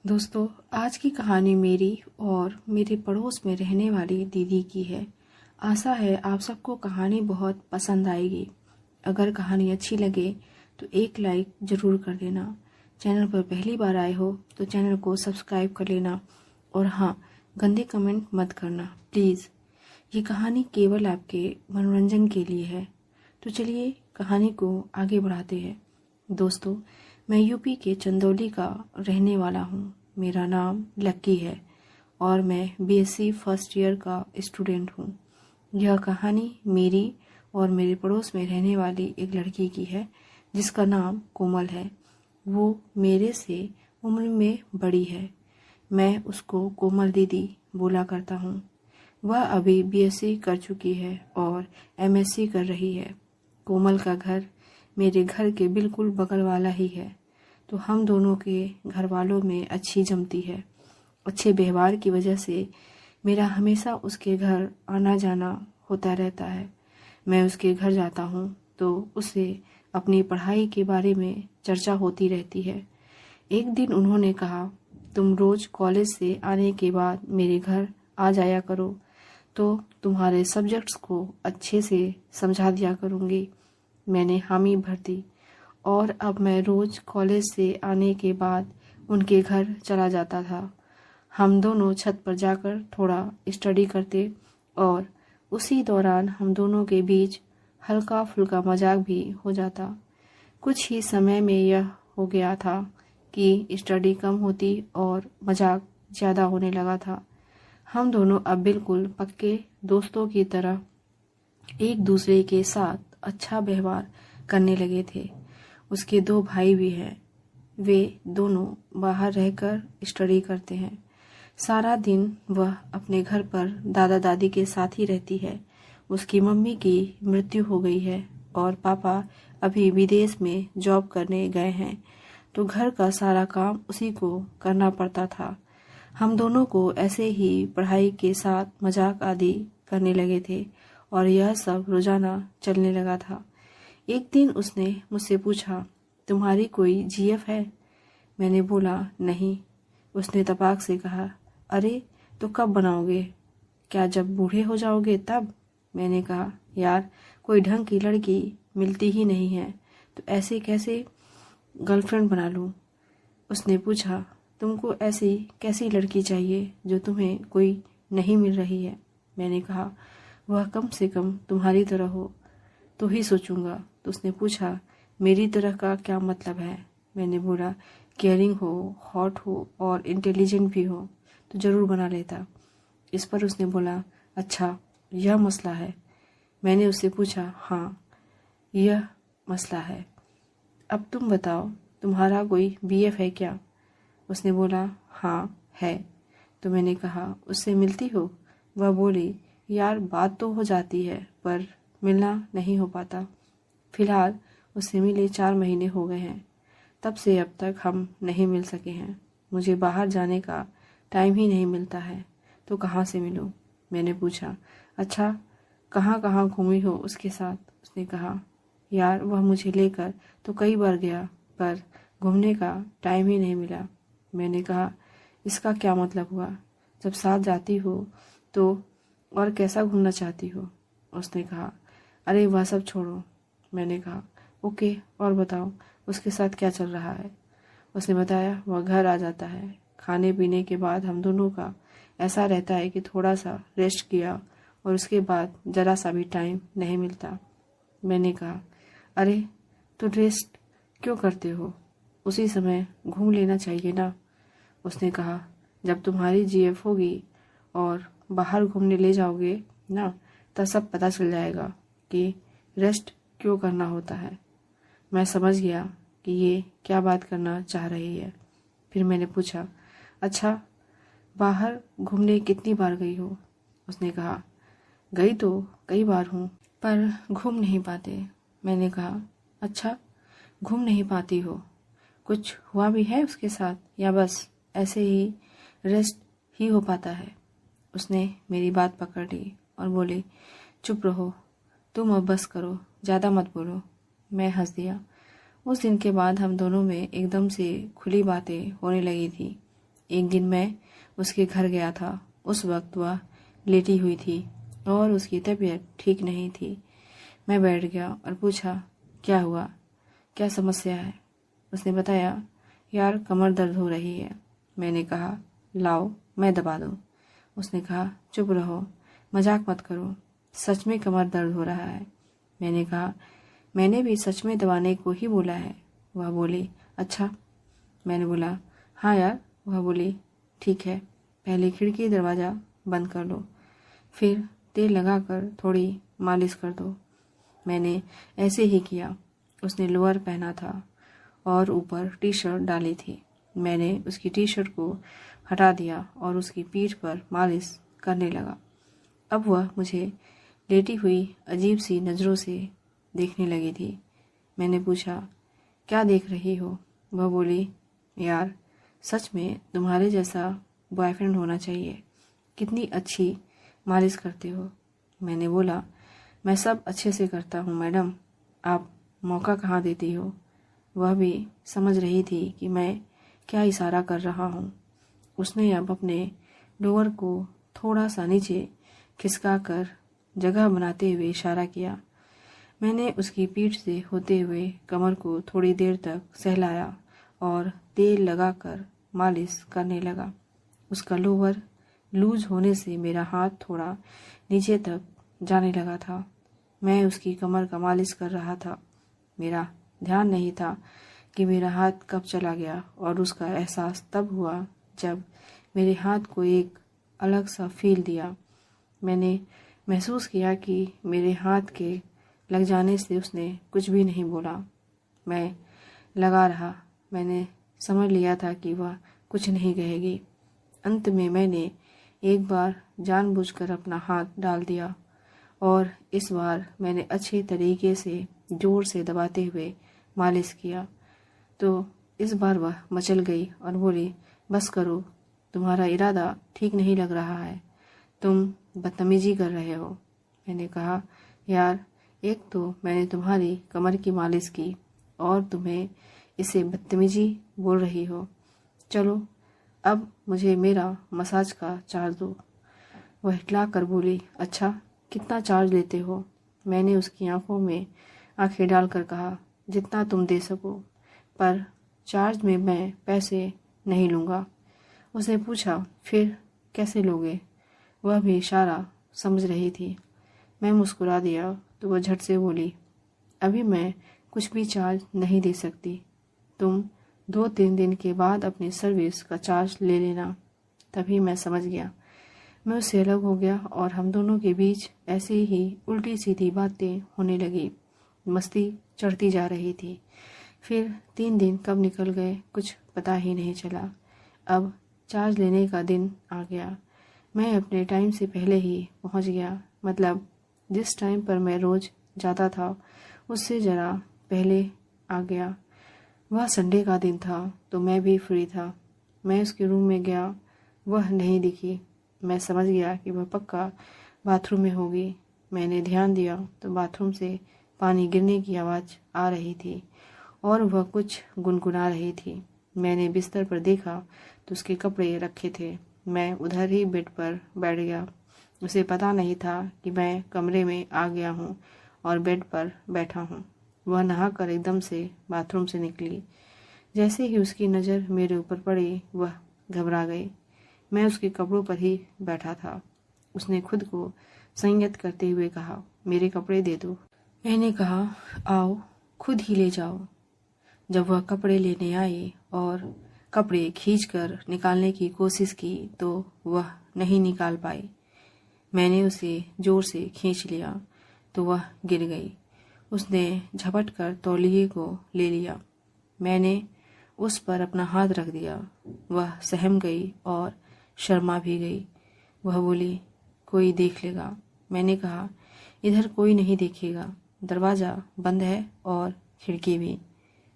दोस्तों, आज की कहानी मेरी और मेरे पड़ोस में रहने वाली दीदी की है। आशा है आप सबको कहानी बहुत पसंद आएगी। अगर कहानी अच्छी लगे तो एक लाइक ज़रूर कर देना। चैनल पर पहली बार आए हो तो चैनल को सब्सक्राइब कर लेना। और हाँ, गंदे कमेंट मत करना प्लीज़। ये कहानी केवल आपके मनोरंजन के लिए है। तो चलिए कहानी को आगे बढ़ाते हैं। दोस्तों, मैं यूपी के चंदौली का रहने वाला हूँ। मेरा नाम लक्की है और मैं बीएससी फर्स्ट ईयर का स्टूडेंट हूँ। यह कहानी मेरी और मेरे पड़ोस में रहने वाली एक लड़की की है जिसका नाम कोमल है। वो मेरे से उम्र में बड़ी है। मैं उसको कोमल दीदी बोला करता हूँ। वह अभी बीएससी कर चुकी है और एमएससी कर रही है। कोमल का घर मेरे घर के बिल्कुल बगल वाला ही है, तो हम दोनों के घर वालों में अच्छी जमती है। अच्छे व्यवहार की वजह से मेरा हमेशा उसके घर आना जाना होता रहता है। मैं उसके घर जाता हूँ तो उससे अपनी पढ़ाई के बारे में चर्चा होती रहती है। एक दिन उन्होंने कहा, तुम रोज कॉलेज से आने के बाद मेरे घर आ जाया करो तो तुम्हारे सब्जेक्ट्स को अच्छे से समझा दिया करूँगी। मैंने हामी भर दी और अब मैं रोज कॉलेज से आने के बाद उनके घर चला जाता था। हम दोनों छत पर जाकर थोड़ा स्टडी करते और उसी दौरान हम दोनों के बीच हल्का फुल्का मजाक भी हो जाता। कुछ ही समय में यह हो गया था कि स्टडी कम होती और मजाक ज़्यादा होने लगा था। हम दोनों अब बिल्कुल पक्के दोस्तों की तरह एक दूसरे के साथ अच्छा व्यवहार करने लगे थे। उसके 2 भाई भी हैं। वे दोनों बाहर रहकर स्टडी करते हैं। सारा दिन वह अपने घर पर दादा दादी के साथ ही रहती है। उसकी मम्मी की मृत्यु हो गई है और पापा अभी विदेश में जॉब करने गए हैं, तो घर का सारा काम उसी को करना पड़ता था। हम दोनों को ऐसे ही पढ़ाई के साथ मजाक आदि करने लगे थे और यह सब रोजाना चलने लगा था। एक दिन उसने मुझसे पूछा, तुम्हारी कोई जीएफ है? मैंने बोला, नहीं। उसने तपाक से कहा, अरे तो कब बनाओगे? क्या जब बूढ़े हो जाओगे तब? मैंने कहा, यार कोई ढंग की लड़की मिलती ही नहीं है, तो ऐसे कैसे गर्लफ्रेंड बना लूं? उसने पूछा, तुमको ऐसी कैसी लड़की चाहिए जो तुम्हें कोई नहीं मिल रही है? मैंने कहा, वह कम से कम तुम्हारी तरह हो तो ही सोचूंगा। तो उसने पूछा, मेरी तरह का क्या मतलब है? मैंने बोला, केयरिंग हो, हॉट हो और इंटेलिजेंट भी हो तो जरूर बना लेता। इस पर उसने बोला, अच्छा यह मसला है? मैंने उससे पूछा, हाँ यह मसला है। अब तुम बताओ, तुम्हारा कोई बीएफ है क्या? उसने बोला, हाँ है। तो मैंने कहा, उससे मिलती हो? वह बोली, यार बात तो हो जाती है पर मिलना नहीं हो पाता। फिलहाल उससे मिले 4 महीने हो गए हैं। तब से अब तक हम नहीं मिल सके हैं। मुझे बाहर जाने का टाइम ही नहीं मिलता है, तो कहाँ से मिलूं? मैंने पूछा, अच्छा कहाँ कहाँ घूमी हो उसके साथ? उसने कहा, यार वह मुझे लेकर तो कई बार गया पर घूमने का टाइम ही नहीं मिला। मैंने कहा, इसका क्या मतलब हुआ? जब साथ जाती हो तो और कैसा घूमना चाहती हो? उसने कहा, अरे वह सब छोड़ो। मैंने कहा, ओके और बताओ उसके साथ क्या चल रहा है? उसने बताया, वह घर आ जाता है। खाने पीने के बाद हम दोनों का ऐसा रहता है कि थोड़ा सा रेस्ट किया और उसके बाद जरा सा भी टाइम नहीं मिलता। मैंने कहा, अरे तो रेस्ट क्यों करते हो? उसी समय घूम लेना चाहिए ना। उसने कहा, जब तुम्हारी जीएफ होगी और बाहर घूमने ले जाओगे ना, तब सब पता चल जाएगा कि रेस्ट क्यों करना होता है। मैं समझ गया कि ये क्या बात करना चाह रही है। फिर मैंने पूछा, अच्छा बाहर घूमने कितनी बार गई हो? उसने कहा, गई तो कई बार हूँ पर घूम नहीं पाते। मैंने कहा, अच्छा घूम नहीं पाती हो, कुछ हुआ भी है उसके साथ या बस ऐसे ही रेस्ट ही हो पाता है? उसने मेरी बात पकड़ ली और बोली, चुप रहो, तुम अब बस करो, ज़्यादा मत बोलो। मैं हंस दिया। उस दिन के बाद हम दोनों में एकदम से खुली बातें होने लगी थी। एक दिन मैं उसके घर गया था। उस वक्त वह लेटी हुई थी और उसकी तबीयत ठीक नहीं थी। मैं बैठ गया और पूछा, क्या हुआ, क्या समस्या है? उसने बताया, यार कमर दर्द हो रही है। मैंने कहा, लाओ मैं दबा दूं। उसने कहा, चुप रहो, मजाक मत करो, सच में कमर दर्द हो रहा है। मैंने कहा, मैंने भी सच में दबाने को ही बोला है। वह बोली, अच्छा। मैंने बोला, हाँ यार। वह बोली, ठीक है, पहले खिड़की दरवाज़ा बंद कर लो, फिर तेल लगाकर थोड़ी मालिश कर दो। मैंने ऐसे ही किया। उसने लोअर पहना था और ऊपर टी शर्ट डाली थी। मैंने उसकी टी शर्ट को हटा दिया और उसकी पीठ पर मालिश करने लगा। अब वह मुझे लेटी हुई अजीब सी नज़रों से देखने लगी थी। मैंने पूछा, क्या देख रही हो? वह बोली, यार सच में तुम्हारे जैसा बॉयफ्रेंड होना चाहिए, कितनी अच्छी मालिश करते हो। मैंने बोला, मैं सब अच्छे से करता हूँ मैडम, आप मौका कहाँ देती हो। वह भी समझ रही थी कि मैं क्या इशारा कर रहा हूँ। उसने अब अपने लोअर को थोड़ा सा नीचे खिसका कर जगह बनाते हुए इशारा किया। मैंने उसकी पीठ से होते हुए कमर को थोड़ी देर तक सहलाया और तेल लगाकर मालिश करने लगा। उसका लोअर लूज होने से मेरा हाथ थोड़ा नीचे तक जाने लगा था। मैं उसकी कमर का मालिश कर रहा था। मेरा ध्यान नहीं था कि मेरा हाथ कब चला गया और उसका एहसास तब हुआ जब मेरे हाथ को एक अलग सा फील दिया। मैंने महसूस किया कि मेरे हाथ के लग जाने से उसने कुछ भी नहीं बोला। मैं लगा रहा। मैंने समझ लिया था कि वह कुछ नहीं कहेगी। अंत में मैंने एक बार जानबूझकर अपना हाथ डाल दिया और इस बार मैंने अच्छे तरीके से जोर से दबाते हुए मालिश किया। तो इस बार वह मचल गई और बोली, बस करो, तुम्हारा इरादा ठीक नहीं लग रहा है, तुम बदतमीजी कर रहे हो। मैंने कहा, यार एक तो मैंने तुम्हारी कमर की मालिश की और तुम्हें इसे बदतमीजी बोल रही हो। चलो अब मुझे मेरा मसाज का चार्ज दो। वह हिटला कर बोली, अच्छा कितना चार्ज लेते हो? मैंने उसकी आंखों में आंखें डालकर कहा, जितना तुम दे सको, पर चार्ज में मैं पैसे नहीं लूँगा। उसने पूछा, फिर कैसे लोगे? वह भी इशारा समझ रही थी। मैं मुस्कुरा दिया तो वह झट से बोली, अभी मैं कुछ भी चार्ज नहीं दे सकती, तुम 2-3 दिन के बाद अपनी सर्विस का चार्ज ले लेना। तभी मैं समझ गया। मैं उससे अलग हो गया और हम दोनों के बीच ऐसे ही उल्टी सीधी बातें होने लगी। मस्ती चढ़ती जा रही थी। फिर 3 दिन कब निकल गए कुछ पता ही नहीं चला। अब चार्ज लेने का दिन आ गया। मैं अपने टाइम से पहले ही पहुंच गया, मतलब जिस टाइम पर मैं रोज जाता था उससे ज़रा पहले आ गया। वह संडे का दिन था तो मैं भी फ्री था। मैं उसके रूम में गया, वह नहीं दिखी। मैं समझ गया कि वह पक्का बाथरूम में होगी। मैंने ध्यान दिया तो बाथरूम से पानी गिरने की आवाज़ आ रही थी और वह कुछ गुनगुना रही थी। मैंने बिस्तर पर देखा तो उसके कपड़े रखे थे। मैं उधर ही बेड पर बैठ गया। उसे पता नहीं था कि मैं कमरे में आ गया हूँ और बेड पर बैठा हूँ। वह नहाकर एकदम से बाथरूम से निकली। जैसे ही उसकी नज़र मेरे ऊपर पड़ी वह घबरा गई। मैं उसके कपड़ों पर ही बैठा था। उसने खुद को संयत करते हुए कहा, मेरे कपड़े दे दो। मैंने कहा, आओ खुद ही ले जाओ। जब वह कपड़े लेने आई और कपड़े खींचकर निकालने की कोशिश की तो वह नहीं निकाल पाई। मैंने उसे जोर से खींच लिया तो वह गिर गई। उसने झपट कर तौलिए को ले लिया। मैंने उस पर अपना हाथ रख दिया। वह सहम गई और शर्मा भी गई। वह बोली, कोई देख लेगा। मैंने कहा, इधर कोई नहीं देखेगा, दरवाज़ा बंद है और खिड़की भी।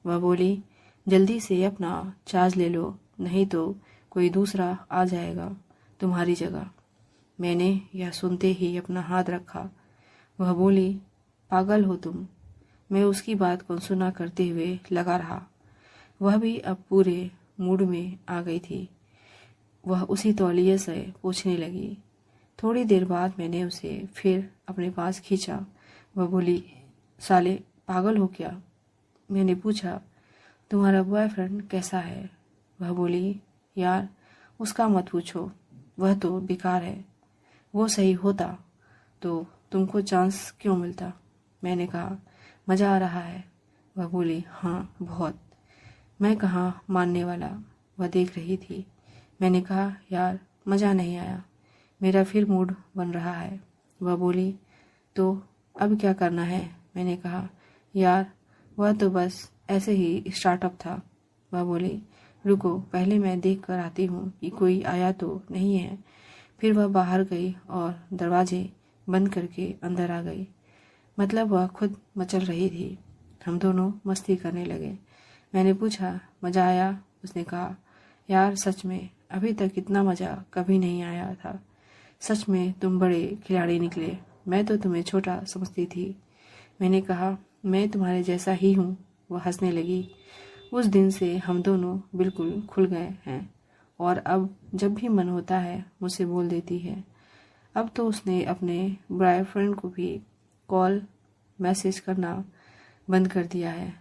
वह बोली, जल्दी से अपना चार्ज ले लो, नहीं तो कोई दूसरा आ जाएगा तुम्हारी जगह। मैंने यह सुनते ही अपना हाथ रखा। वह बोली, पागल हो तुम। मैं उसकी बात को सुना करते हुए लगा रहा। वह भी अब पूरे मूड में आ गई थी। वह उसी तौलिए से पूछने लगी। थोड़ी देर बाद मैंने उसे फिर अपने पास खींचा। वह बोली, साले पागल हो क्या? मैंने पूछा, तुम्हारा बॉयफ्रेंड कैसा है? वह बोली, यार उसका मत पूछो, वह तो बेकार है। वो सही होता तो तुमको चांस क्यों मिलता? मैंने कहा, मज़ा आ रहा है। वह बोली, हाँ बहुत। मैं कहाँ मानने वाला। वह देख रही थी। मैंने कहा, यार मज़ा नहीं आया, मेरा फिर मूड बन रहा है। वह बोली, तो अब क्या करना है? मैंने कहा, यार वह तो बस ऐसे ही स्टार्टअप था। वह बोली, रुको पहले मैं देख कर आती हूँ कि कोई आया तो नहीं है। फिर वह बाहर गई और दरवाजे बंद करके अंदर आ गई। मतलब वह खुद मचल रही थी। हम दोनों मस्ती करने लगे। मैंने पूछा, मज़ा आया? उसने कहा, यार सच में अभी तक इतना मज़ा कभी नहीं आया था। सच में तुम बड़े खिलाड़ी निकले, मैं तो तुम्हें छोटा समझती थी। मैंने कहा, मैं तुम्हारे जैसा ही हूँ। वह हंसने लगी। उस दिन से हम दोनों बिल्कुल खुल गए हैं और अब जब भी मन होता है मुझसे बोल देती है। अब तो उसने अपने बॉयफ्रेंड को भी कॉल मैसेज करना बंद कर दिया है।